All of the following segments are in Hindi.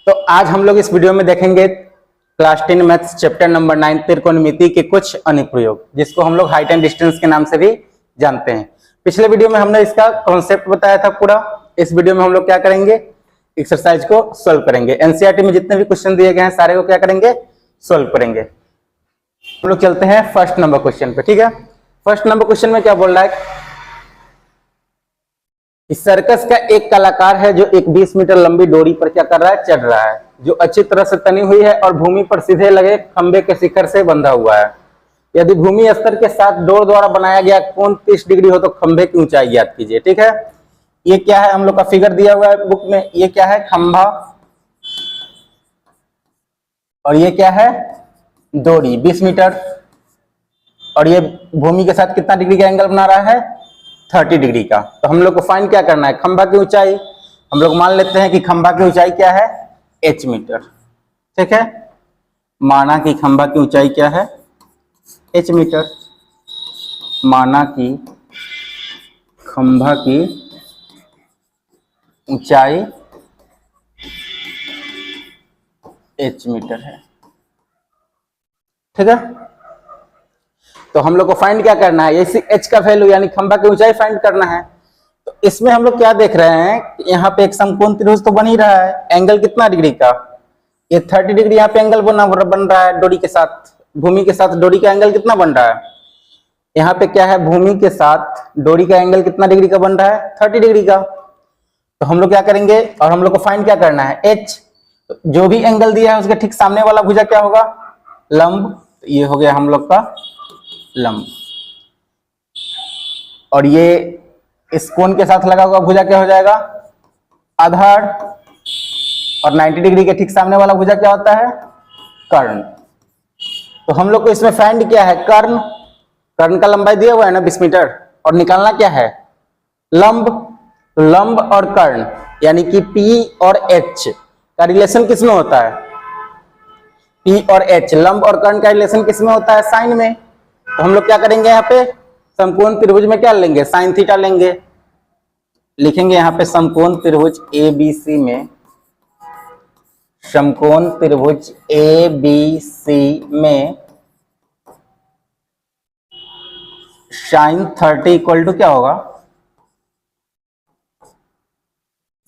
तो आज हम लोग इस वीडियो में देखेंगे क्लास 10 मैथ्स चैप्टर नंबर 9 त्रिकोणमिति के कुछ अनुप्रयोग, जिसको हम लोग हाइट एंड डिस्टेंस के नाम से भी जानते हैं। पिछले वीडियो में हमने इसका कॉन्सेप्ट बताया था पूरा। इस वीडियो में हम लोग क्या करेंगे, एक्सरसाइज को सोल्व करेंगे। एनसीईआरटी में जितने भी क्वेश्चन दिए गए हैं सारे को क्या करेंगे, सोल्व करेंगे। हम लोग चलते हैं फर्स्ट नंबर क्वेश्चन पे। ठीक है, फर्स्ट नंबर क्वेश्चन में क्या बोल रहा है कि सर्कस का एक कलाकार है जो एक 20 मीटर लंबी डोरी पर क्या कर रहा है, चढ़ रहा है, जो अच्छी तरह से तनी हुई है और भूमि पर सीधे लगे खंबे के शिखर से बंधा हुआ है। यदि भूमि स्तर के साथ डोर द्वारा बनाया गया कोण 30 डिग्री हो तो खंबे की ऊंचाई ज्ञात कीजिए। ठीक है, ये क्या है, हम लोग का फिगर दिया हुआ है बुक में। ये क्या है, खंभा, और ये क्या है, डोरी 20 मीटर, और ये भूमि के साथ कितना डिग्री का एंगल बना रहा है, 30 डिग्री का। तो हम लोग को फाइंड क्या करना है, खंभा की ऊंचाई। हम लोग मान लेते हैं कि खंभा की ऊंचाई क्या है, h मीटर। ठीक है, माना कि खंभा की ऊंचाई क्या है, h मीटर। माना कि खंभा की ऊंचाई h मीटर है। ठीक है, तो हम लोग को फाइंड क्या करना है, इसी h का वैल्यू यानी खंभा की ऊंचाई फाइंड करना है। तो इसमें हम लोग क्या देख रहे हैं, यहाँ पे एक समकोण त्रिभुज तो बन ही रहा है। एंगल कितना डिग्री का, ये 30 डिग्री यहाँ पे एंगल बन रहा है डोरी के साथ। भूमि के साथ डोरी का एंगल कितना बन रहा है, यहाँ पे क्या है, भूमि के साथ डोरी का एंगल कितना डिग्री का बन रहा है, 30 डिग्री का। तो हम लोग क्या करेंगे, और हम लोग को फाइंड क्या करना है, h। तो जो भी एंगल दिया है उसके ठीक सामने वाला भुजा क्या होगा, लंब। ये हो गया हम लोग का लंब, और ये इस कोण के साथ लगा हुआ भुजा क्या हो जाएगा, आधार। और 90 डिग्री के ठीक सामने वाला भुजा क्या होता है, कर्ण। तो हम लोग को इसमें फाइंड क्या है, कर्ण। कर्ण का लंबाई दिया हुआ है ना 20 मीटर, और निकालना क्या है, लंब। लंब और कर्ण यानी कि P और H का रिलेशन किसमें होता है, P और H, लंब और कर्ण का रिलेशन किसमें होता है, साइन में। तो हम लोग क्या करेंगे, यहाँ पे समकोण त्रिभुज में क्या लेंगे, साइन थीटा लेंगे। लिखेंगे यहाँ पे समकोण त्रिभुज ABC में, समकोण त्रिभुज ABC में साइन 30 इक्वल टू क्या होगा,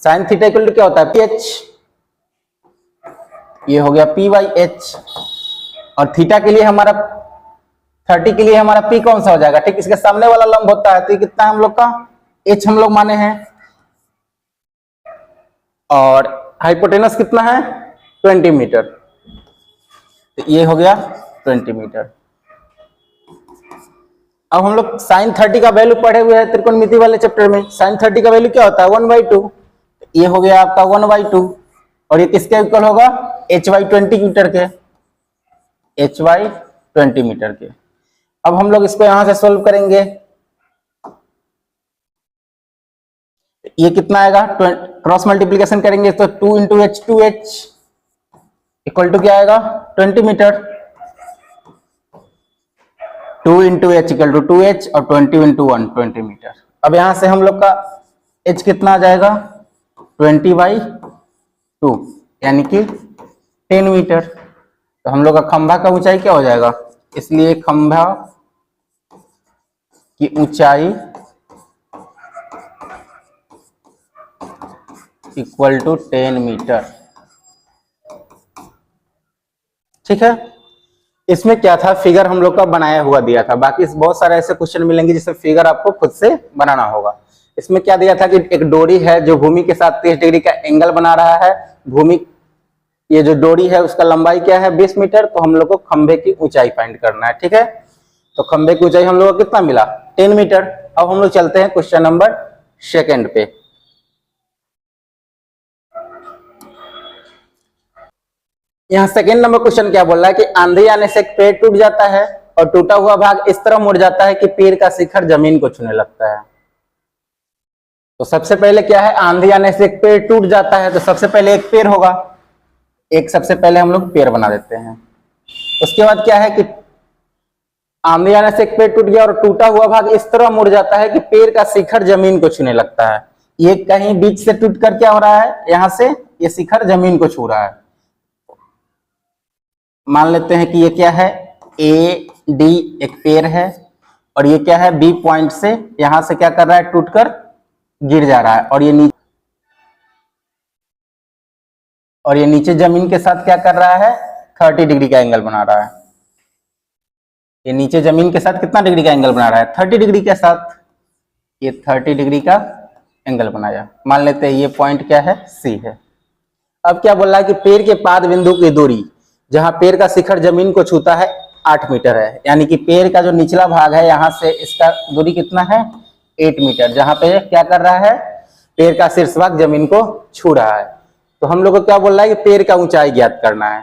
साइन थीटा इक्वल टू क्या होता है, PH। ये हो गया P/H, और थीटा के लिए हमारा 30 के लिए हमारा P कौन सा हो जाएगा, ठीक इसके सामने वाला लंब होता है। तो ये कितना है हम लोग का, H हम लोग माने हैं। और हाइपोटेनस कितना है, 20 मीटर। तो ये हो गया 20 मीटर। अब हम लोग साइन 30 का वैल्यू पढ़े हुए हैं त्रिकोणमिति वाले चैप्टर में। साइन 30 का वैल्यू क्या होता है, 1/2। ये हो गया आपका 1/2, और ये किसके इक्वल होगा, h/20 मीटर के, h/20 मीटर के। अब हम लोग इसको यहां से सोल्व करेंगे। ये कितना आएगा, क्रॉस मल्टीप्लीकेशन करेंगे तो 2 × h 2h इक्वल टू क्या आएगा, 20 metre. 2 × h equal to 2h, और 20 × 1 20 मीटर। अब यहां से हम लोग का h कितना आ जाएगा, 20/2 यानी कि 10 मीटर। तो हम लोग का खंभा का ऊंचाई क्या हो जाएगा, इसलिए खंभा की ऊंचाई इक्वल टू 10 मीटर। ठीक है, इसमें क्या था, फिगर हम लोग का बनाया हुआ दिया था। बाकी बहुत सारे ऐसे क्वेश्चन मिलेंगे जिसमें फिगर आपको खुद से बनाना होगा। इसमें क्या दिया था कि एक डोरी है जो भूमि के साथ 30 डिग्री का एंगल बना रहा है। भूमि, ये जो डोरी है उसका लंबाई क्या है, 20 मीटर। तो हम लोग को खंभे की ऊंचाई फाइंड करना है। ठीक है, तो खंभे की ऊंचाई हम लोग को कितना मिला, 10 मीटर। अब हम लोग चलते हैं क्वेश्चन नंबर 2 पे। यहाँ सेकेंड नंबर क्वेश्चन क्या बोल रहा है कि आंधी आने से एक पेड़ टूट जाता है और टूटा हुआ भाग इस तरह मुड़ जाता है कि पेड़ का शिखर जमीन को छूने लगता है। तो सबसे पहले क्या है, आंधी आने से एक पेड़ टूट जाता है, तो सबसे पहले एक पेड़ होगा, एक सबसे पहले हम लोग पेड़ बना देते हैं। उसके बाद क्या है कि आंधी आने से एक पेड़ टूट गया और टूटा हुआ भाग इस तरह मुड़ जाता है कि पेड़ का शिखर जमीन को छूने लगता है। ये कहीं बीच से टूट कर क्या हो रहा है, यहाँ से ये शिखर जमीन को छू रहा है। मान लेते हैं कि ये क्या है, ए डी एक पेड़ है और ये क्या है, बी पॉइंट से यहां से क्या कर रहा है, टूटकर गिर जा रहा है और ये नीचे जमीन के साथ क्या कर रहा है, 30 डिग्री का एंगल बना रहा है। ये नीचे जमीन के साथ कितना डिग्री का एंगल बना रहा है, 30 डिग्री के साथ। ये 30 डिग्री का एंगल बनाया। मान लेते हैं ये पॉइंट क्या है, सी है। अब क्या बोल रहा है कि पेड़ के पाद बिंदु की दूरी, जहां पेड़ का शिखर जमीन को छूता है 8 मीटर है। यानी कि पेड़ का जो निचला भाग है यहां से इसका दूरी कितना है, 8 मीटर, जहां पे क्या कर रहा है, पेड़ का शीर्ष भाग जमीन को छू रहा है। तो हम लोग को क्या बोल रहा है कि पेड़ का ऊंचाई ज्ञात करना है।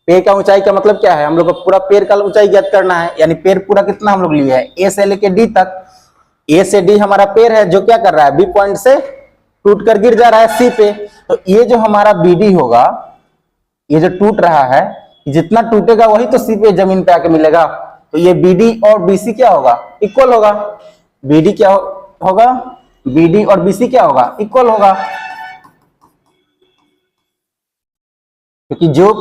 पेड़ का ऊंचाई का मतलब क्या है, हम लोग को पूरा पेड़ का ऊंचाई ज्ञात करना है। यानी पेड़ पूरा कितना हम लोग लिए है, ए से लेके डी तक। ए से डी हमारा पेड़ है जो क्या कर रहा है, बी पॉइंट से टूट कर गिर जा रहा है सी पे। तो ये जो हमारा बीडी होगा, ये जो टूट रहा है, जितना टूटेगा वही तो सी पे जमीन पे आके मिलेगा। तो ये बीडी और बीसी क्या होगा, इक्वल होगा। बीडी क्या होगा, बीडी और बीसी क्या होगा, इक्वल होगा। क्योंकि जो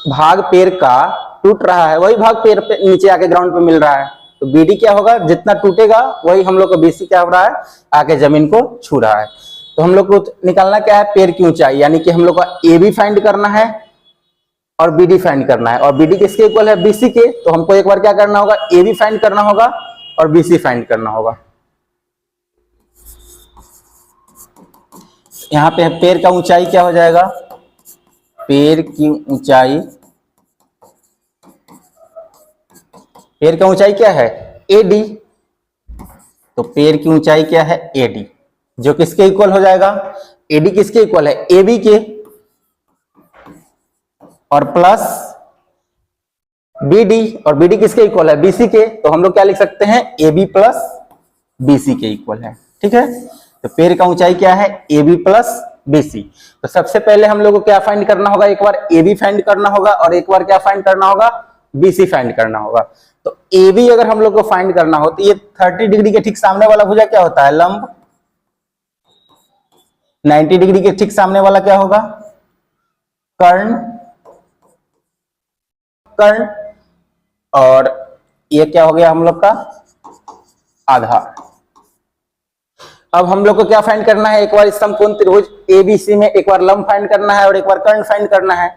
भाग पेड़ का टूट रहा है वही भाग पेड़ पे नीचे आके ग्राउंड पे मिल रहा है। तो बीडी क्या होगा, जितना टूटेगा वही हम लोग को बीसी क्या हो रहा है, आके जमीन को छू रहा है। तो हम लोग को निकालना क्या है, पेड़ की ऊंचाई। यानी कि हम लोग को ए बी फाइंड करना है और बीडी फाइंड करना है। और बीडी किसके इक्वल है, बीसी के। तो हमको एक बार क्या करना होगा, ए बी फाइंड करना होगा और बीसी फाइंड करना होगा। यहाँ पे पेड़ का ऊंचाई क्या हो जाएगा, पेड़ की ऊंचाई, पेड़ का ऊंचाई क्या है, एडी। तो पेड़ की ऊंचाई क्या है, एडी, जो किसके इक्वल हो जाएगा, एडी किसके इक्वल है, एबी के, और प्लस बीडी, और बीडी किसके इक्वल है, बीसी के। तो हम लोग क्या लिख सकते हैं, एबी प्लस बीसी के इक्वल है। ठीक है, तो पेड़ का ऊंचाई क्या है, एबी प्लस बीसी। तो सबसे पहले हम लोग को क्या फाइंड करना होगा, एक बार एबी फाइंड करना होगा और एक बार क्या फाइंड करना होगा, बीसी फाइंड करना होगा। तो एबी अगर हम लोग को फाइंड करना हो तो ये 30 डिग्री के ठीक सामने वाला भुजा क्या होता है, लंब। 90 डिग्री के ठीक सामने वाला क्या होगा, कर्ण। कर्ण, और ये क्या हो गया हम लोग का, आधार। अब हम लोग को क्या फाइंड करना है, एक बार समकोण त्रिभुज एबीसी में एक बार लंब फाइंड करना है और एक बार कर्ण फाइंड करना है।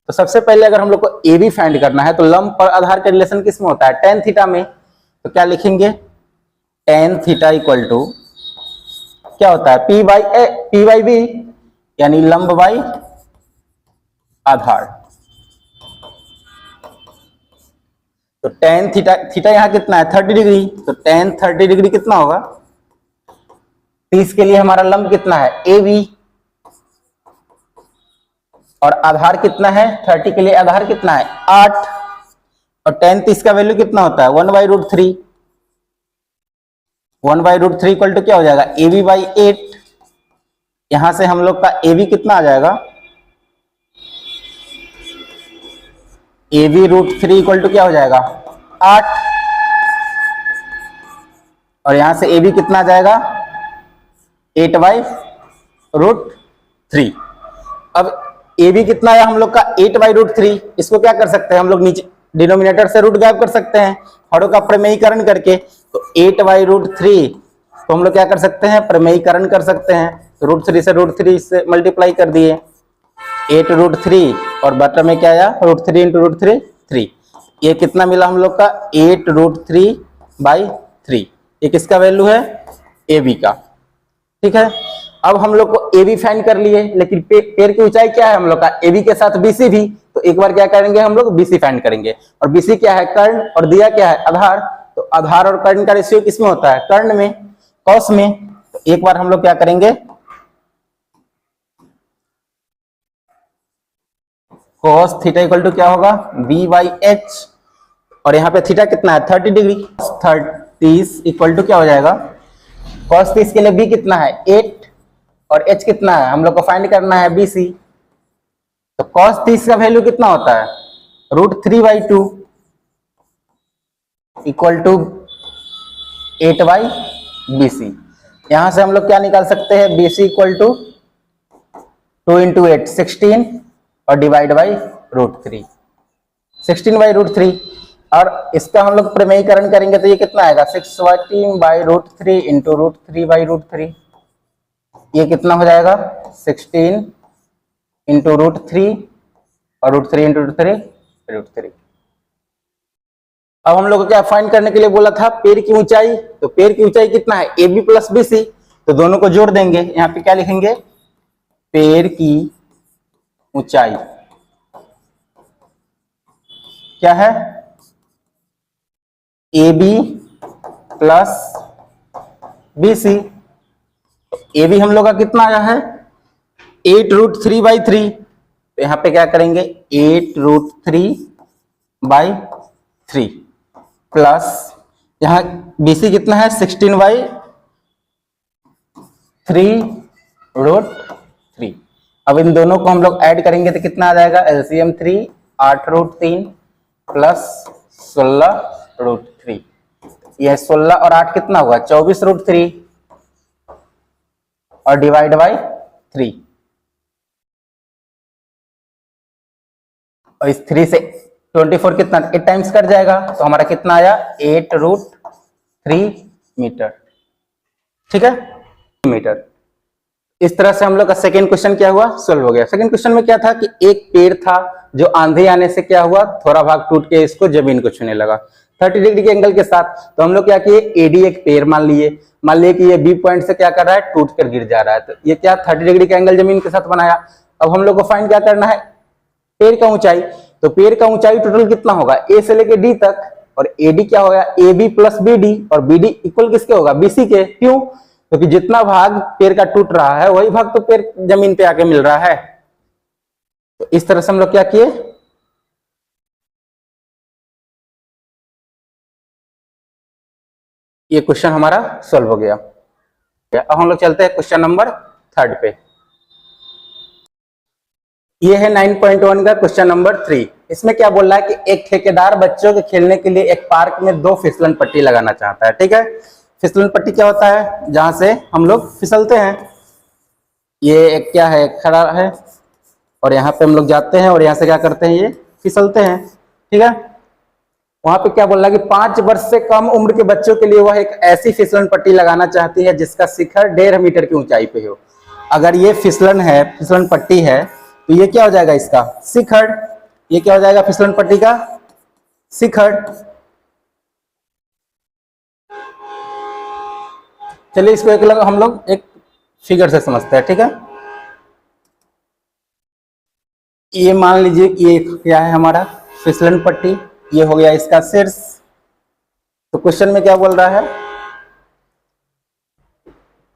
तो सबसे पहले अगर हम लोग को एबी फाइंड करना है तो लंब और आधार का रिलेशन किस में होता है, tan थीटा में। तो क्या लिखेंगे, tan थीटा इक्वल टू क्या होता है, पी बाई बी, यानी लंब बाई आधार। तो tan थीटा, थीटा यहाँ कितना है 30 डिग्री, तो tan 30 डिग्री कितना होगा, 30 के लिए हमारा लंब कितना है, ए बी, और आधार कितना है 30 के लिए, आधार कितना है 8, और tan 30 का वैल्यू कितना होता है 1/√3। 1/√3 इक्वल टू क्या हो जाएगा, ए बी बाई 8। यहां से हम लोग का ए बी कितना आ जाएगा, ए बी √3 इक्वल टू क्या हो जाएगा 8, और यहां से ए बी कितना आ जाएगा 8/√3। अब ए बी कितना आया हम लोग का 8/√3। इसको क्या कर सकते हैं हम लोग, नीचे डिनोमिनेटर से रूट गायब कर सकते हैं हरों का प्रमेयीकरण करके। तो 8/√3 तो हम लोग क्या कर सकते हैं, प्रमेयीकरण कर सकते हैं। तो √3 से √3 से मल्टीप्लाई कर दिए, 8√3, और बटा में क्या आया √3 इंटू √3 3। ये कितना मिला हम लोग का 8√3/3। ये किसका वैल्यू है, ए बी का। ठीक है, अब हम लोग को ए बी फाइंड कर लिए, लेकिन पेड़ की ऊंचाई क्या है हम लोग का, ए बी के साथ बीसी भी। तो एक बार क्या करेंगे हम लोग, बीसी फाइंड करेंगे। और बीसी क्या है, कर्ण, और दिया क्या है, आधार। तो आधार और कर्ण का रेशियो किसमें होता है, कर्ण में, कौस में। तो एक बार हम लोग क्या करेंगे, cos थीटा इक्वल टू क्या होगा, b/h, और यहाँ पे थीटा कितना है 30 डिग्री। 30 इक्वल टू क्या हो जाएगा, cos 30 के लिए b कितना है 8, और h कितना है हम लोग को फाइंड करना है bc। तो cos 30 का वैल्यू कितना होता है, √3/2 इक्वल टू 8/bc। यहां से हम लोग क्या निकाल सकते हैं, bc इक्वल टू 2 इंटू 8 16 और डिवाइड बाई √3, 16/√3। और इसका हम लोग प्रमेयीकरण करेंगे तो ये कितना आएगा 16/√3 इंटू √3/√3। ये कितना हो जाएगा 16 इंटू √3 और √3 इंटू √3। अब हम लोग को क्या फाइंड करने के लिए बोला था, पेड़ की ऊंचाई। तो पेड़ की ऊंचाई कितना है AB प्लस BC, तो दोनों को जोड़ देंगे। यहाँ पे क्या लिखेंगे, पेड़ की ऊंचाई क्या है AB प्लस BC। AB हम लोग का कितना आया है 8√3/3, तो यहाँ पे क्या करेंगे 8√3/3 प्लस यहाँ BC कितना है 16/3√3। अब इन दोनों को हम लोग ऐड करेंगे तो कितना आ जाएगा LCM 3 8√3 प्लस 16√3। यह 16 और 8 कितना होगा 24√3 और डिवाइड बाई 3। और इस 3 से 24 कितना 8 टाइम्स कट जाएगा, तो हमारा कितना आया 8√3 मीटर। ठीक है, मीटर। इस तरह से हम लोग का सेकेंड क्वेश्चन क्या हुआ, सोल्व हो गया। सेकेंड क्वेश्चन में क्या था कि एक पेड़ था जो आंधी आने से क्या हुआ, थोड़ा भाग टूट के इसको जमीन को छूने लगा 30 डिग्री के एंगल के साथ। तो हम लोग क्या किए, एडी एक पेड़ मान लिए कि ये बी पॉइंट से क्या कर रहा है, टूट कर गिर जा रहा है। तो ये क्या 30 डिग्री का एंगल जमीन के साथ बनाया। अब हम लोग को फाइंड क्या करना है, पेड़ का ऊंचाई। तो पेड़ का ऊंचाई टोटल कितना होगा, ए से लेके डी तक, और एडी क्या होगा A B plus B D, और बी डी इक्वल किसके होगा बीसी के। क्यों, क्योंकि जितना भाग पेड़ का टूट रहा है वही भाग तो पेड़ जमीन पे आके मिल रहा है। तो इस तरह से हम लोग क्या किए, ये क्वेश्चन हमारा सॉल्व हो गया। अब हम लोग चलते हैं क्वेश्चन नंबर 3 पे। ये है 9.1 का क्वेश्चन नंबर 3। इसमें क्या बोल रहा है कि एक ठेकेदार बच्चों के खेलने के लिए एक पार्क में 2 फिसलन पट्टी लगाना चाहता है। ठीक है, फिसलन पट्टी क्या होता है, जहां से हम लोग फिसलते हैं। ये एक क्या है, खड़ा है, और यहाँ पे हम लोग जाते हैं और यहाँ से क्या करते हैं, ये फिसलते हैं। ठीक है, वहां पे क्या बोल रहा है कि 5 वर्ष से कम उम्र के बच्चों के लिए वह एक ऐसी फिसलन पट्टी लगाना चाहती है जिसका शिखर 1.5 मीटर की ऊंचाई पे हो। अगर ये फिसलन है, फिसलन पट्टी है, तो ये क्या हो जाएगा इसका शिखर। ये क्या हो जाएगा फिसलन पट्टी का शिखर। चलिए इसको हम लोग एक फिगर से समझते हैं। ठीक है, ये मान लीजिए कि ये क्या है हमारा फिसलन पट्टी, ये हो गया इसका शीर्ष। तो क्वेश्चन में क्या बोल रहा है,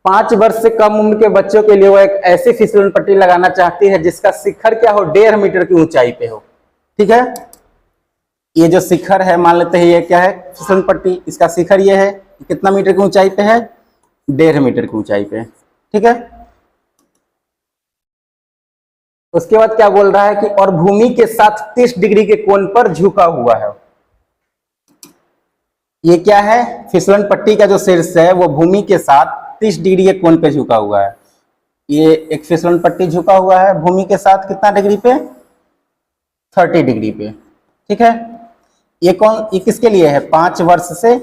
5 वर्ष से कम उम्र के बच्चों के लिए वो एक ऐसी फिसलन पट्टी लगाना चाहती है जिसका शिखर क्या हो 1.5 मीटर की ऊंचाई पे हो। ठीक है, ये जो शिखर है मान लेते हैं ये क्या है फिसलन पट्टी, इसका शिखर ये है, कितना मीटर की ऊंचाई पे है 1.5 मीटर की ऊंचाई पे। ठीक है, उसके बाद क्या बोल रहा है कि और भूमि के साथ 30 डिग्री के कोण पर झुका हुआ है। ये क्या है, फिसलन पट्टी का जो शीर्ष है वो भूमि के साथ 30 डिग्री के कोण पे झुका हुआ है। ये एक फिसलन पट्टी झुका हुआ है भूमि के साथ कितना डिग्री पे 30 डिग्री पे। ठीक है, ये किसके लिए है, 5 वर्ष से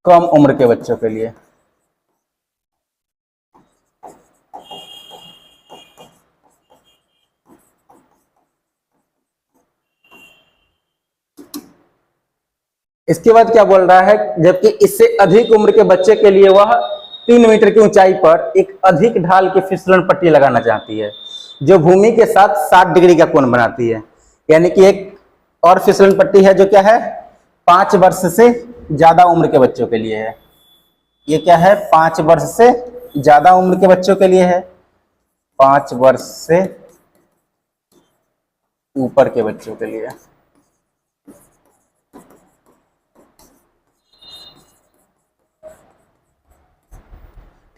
कम उम्र के बच्चों के लिए। इसके बाद क्या बोल रहा है, जबकि इससे अधिक उम्र के बच्चे के लिए वह 3 मीटर की ऊंचाई पर एक अधिक ढाल की फिसलन पट्टी लगाना चाहती है जो भूमि के साथ 60 डिग्री का कोण बनाती है। यानी कि एक और फिसलन पट्टी है जो क्या है 5 वर्ष से ज्यादा उम्र के बच्चों के लिए है। ये क्या है 5 वर्ष से ज्यादा उम्र के बच्चों के लिए है, 5 वर्ष से ऊपर के बच्चों के लिए।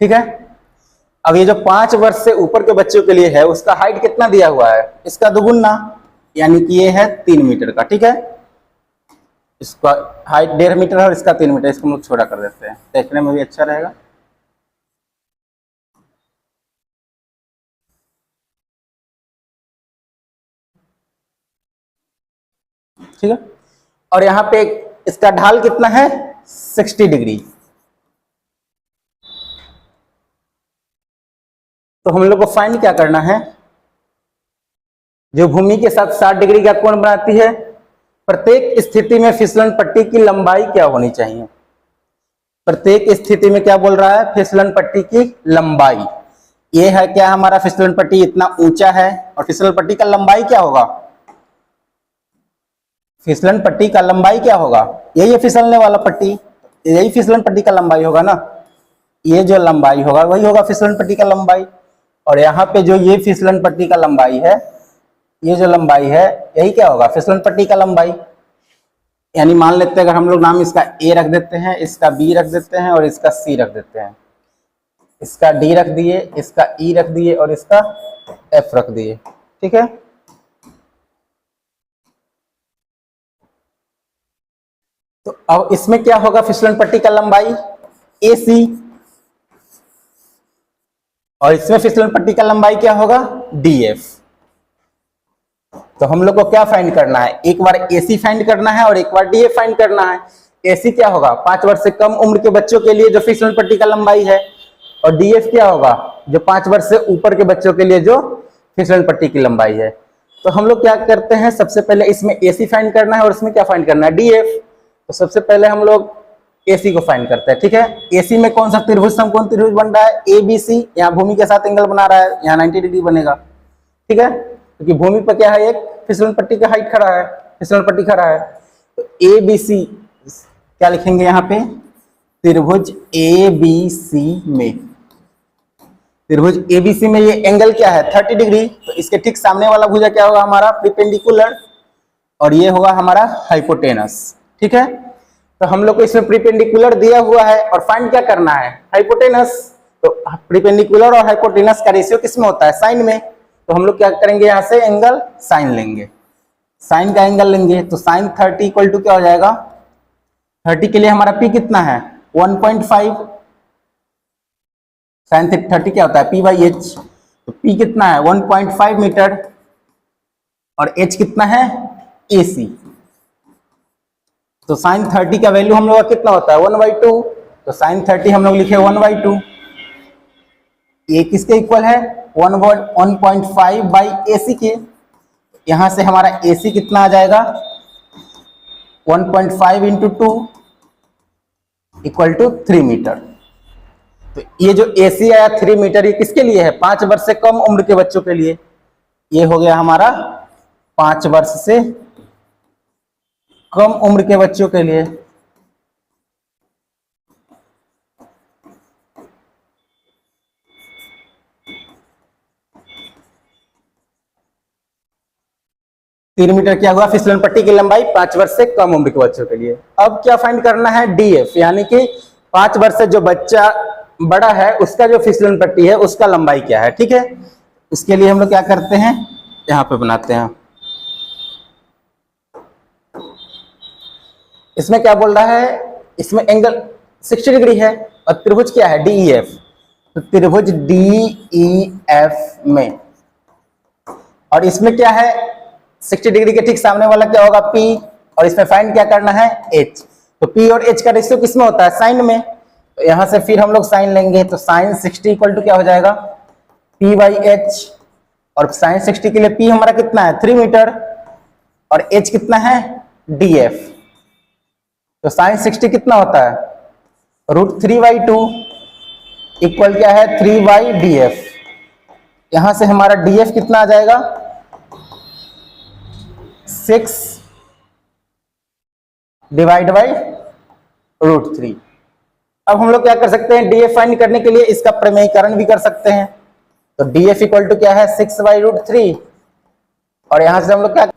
ठीक है, अब ये जो 5 वर्ष से ऊपर के बच्चों के लिए है उसका हाइट कितना दिया हुआ है, इसका दुगुना, यानी कि ये है 3 मीटर का। ठीक है, इसका हाइट 1.5 मीटर है और इसका 3 मीटर, इसको हम लोग छोटा कर देते हैं, देखने में भी अच्छा रहेगा। ठीक है। और यहाँ पे इसका ढाल कितना है 60 डिग्री। तो हम लोग को फाइंड क्या करना है, जो भूमि के साथ 60 डिग्री का कोण बनाती है, प्रत्येक स्थिति में फिसलन पट्टी की लंबाई क्या होनी चाहिए। प्रत्येक स्थिति में क्या बोल रहा है, फिसलन पट्टी की लंबाई। ये है क्या, हमारा फिसलन पट्टी इतना ऊंचा है और फिसलन पट्टी का लंबाई क्या होगा, फिसलन पट्टी का लंबाई क्या होगा, यही है फिसलने वाला पट्टी, यही फिसलन पट्टी का लंबाई होगा ना। ये जो लंबाई होगा वही होगा फिसलन पट्टी का लंबाई। और यहाँ पे जो ये फिसलन पट्टी का लंबाई है, ये जो लंबाई है यही क्या होगा, फिसलन पट्टी का लंबाई। यानी मान लेते हैं अगर हम लोग नाम इसका ए रख देते हैं, इसका बी रख देते हैं और इसका सी रख देते हैं, इसका डी रख दिए, इसका ई रख दिए और इसका एफ रख दिए, ठीक है। तो अब इसमें क्या होगा, फिसलन पट्टी का लंबाई ए सी, और इसमें फिसलन पट्टी का लंबाई क्या होगा डी एफ। तो हम लोग को क्या फाइंड करना है, एक बार एसी फाइंड करना है और एक बार डीएफ फाइंड करना है। एसी क्या होगा, 5 वर्ष से कम उम्र के बच्चों के लिए जो फिसलन पट्टी का लंबाई है, और डीएफ क्या होगा, जो 5 वर्ष से ऊपर के बच्चों के लिए जो फिसलन पट्टी की लंबाई है। तो हम लोग क्या करते हैं, सबसे पहले इसमें एसी फाइंड करना है और इसमें क्या फाइंड करना है डीएफ। तो सबसे पहले हम लोग एसी को फाइंड करते हैं, ठीक है। एसी में कौन सा त्रिभुज समकोण त्रिभुज बन रहा है, एबीसी, यहाँ भूमि के साथ एंगल बना रहा है, यहाँ 90 डिग्री बनेगा, ठीक है। क्योंकि भूमि पर क्या है, एक फिसलन पट्टी का हाइट खड़ा है, फिसलन पट्टी खड़ा है। तो एबीसी क्या लिखेंगे यहाँ पे, त्रिभुज एबीसी में, त्रिभुज एबीसी में ये एंगल क्या है 30 डिग्री। तो इसके ठीक सामने वाला भुजा क्या होगा हमारा प्रीपेंडिकुलर, और ये होगा हमारा हाइपोटेनस, ठीक है। तो हम लोग को इसमें प्रीपेंडिकुलर दिया हुआ है और फाइंड क्या करना है, हाइपोटेनस। तो प्रीपेंडिकुलर और हाइपोटेनस का रेशियो किसमें होता है, साइन में। तो हम लोग क्या करेंगे, यहाँ से एंगल साइन लेंगे, साइन का एंगल लेंगे। तो साइन 30 इक्वल टू क्या हो जाएगा, 30 के लिए हमारा पी कितना है 1.5, साइन 30 क्या होता है पी बाई एच। तो पी कितना है 1.5 मीटर और एच कितना है एसी। तो साइन 30 का वैल्यू हम लोग का कितना होता है 1/2। तो साइन 30 हम लोग लिखे 1/2। ये किसके इक्वल है 1.5 बाई एसी के। यहां से हमारा एसी कितना आ जाएगा 1.5 इंटू 2 इक्वल टू 3 मीटर। तो ये जो एसी आया 3 मीटर, ये किसके लिए है, 5 वर्ष से कम उम्र के बच्चों के लिए। ये हो गया हमारा 5 वर्ष से कम उम्र के बच्चों के लिए। तीन मीटर क्या हुआ फिसलन पट्टी की लंबाई 5 वर्ष से कम उम्र के बच्चों के लिए। अब क्या फाइंड करना है डीएफ, यानी कि 5 वर्ष से जो बच्चा बड़ा है उसका जो फिसलन पट्टी है उसका लंबाई क्या है, ठीक है। इसके लिए हम लोग क्या करते हैं, यहाँ पे बनाते हैं। इसमें क्या बोल रहा है, इसमें एंगल 60 डिग्री है और त्रिभुज क्या है डीईएफ। तो त्रिभुज डीईएफ में, और इसमें क्या है 60 डिग्री के ठीक सामने वाला क्या होगा P, और इसमें फाइंड क्या करना है H। तो P और H का रेशियो किसमें होता है साइन में। तो यहां से फिर हम लोग साइन लेंगे। तो साइन 60 इक्वल टू क्या हो जाएगा P बाई H, और साइन 60 के लिए P हमारा कितना है 3 मीटर और H कितना है DF। तो साइन 60 कितना होता है √3/2 इक्वल क्या है 3/DF। यहां से हमारा DF कितना आ जाएगा 6 डिवाइड बाई √3। अब हम लोग क्या कर सकते हैं, DF फाइंड करने के लिए इसका प्रमेयीकरण भी कर सकते हैं। तो DF इक्वल टू क्या है 6/√3, और यहां से हम लोग क्या,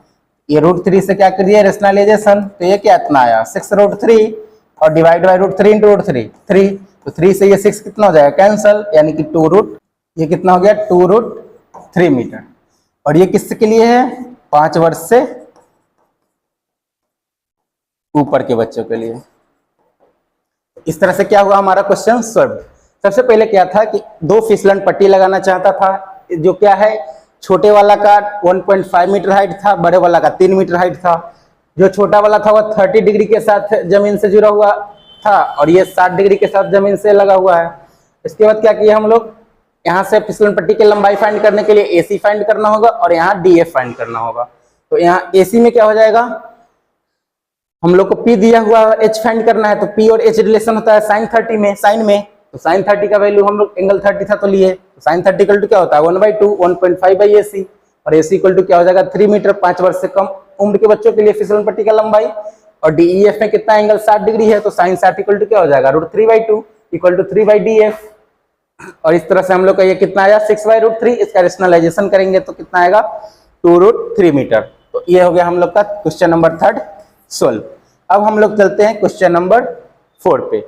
ये √3 से क्या कर दिया रेशनलाइजेशन। तो ये क्या इतना आया 6√3 और डिवाइड बाई √3 इंटू √3 3। तो 3 से ये 6 कितना हो जाएगा कैंसल, यानी कि 2 ये कितना हो गया 2√3 मीटर। और ये किसके लिए है 5 वर्ष से ऊपर के बच्चों के लिए। इस तरह से क्या हुआ हमारा क्वेश्चन सॉल्व। सबसे पहले क्या था कि 2 फिसलन पट्टी लगाना चाहता था, जो क्या है छोटे वाला का 1.5 मीटर हाइट था, बड़े वाला का 3 मीटर हाइट था। जो छोटा वाला था वह 30 डिग्री के साथ जमीन से जुड़ा हुआ था और ये 60 डिग्री के साथ जमीन से लगा हुआ है। इसके बाद क्या किया हम लोग, यहाँ से फिसलन पट्टी की लंबाई फाइंड करने के लिए AC फाइंड करना होगा और यहाँ DF फाइंड करना होगा। तो यहाँ AC में क्या हो जाएगा, हम लोग को P दिया हुआ H फाइंड करना है, तो P और H रिलेशन होता है sin 30 में, साइन में। तो sin 30 का वैल्यू हम लोग एंगल 30 था तो लिए, तो sin 30 इक्वल टू क्या होता है 1/2 1.5/AC और AC इक्वल टू क्या हो जाएगा 3 मीटर 5 वर्ष से कम उम्र के बच्चों के लिए फिसलन पट्टी का लंबाई। और DEF में कितना एंगल 60 डिग्री है, तो sin 60 इक्वल टू क्या हो जाएगा √3/2 इक्वल टू 3/DF। और इस तरह से हम लोग का ये कितना आया 6/√3, इसका रेशनलाइजेशन करेंगे तो कितना आएगा 2√3 मीटर। तो ये हो गया हम लोग का क्वेश्चन नंबर 3 सोल्व। अब हम लोग चलते हैं क्वेश्चन नंबर 4 पे।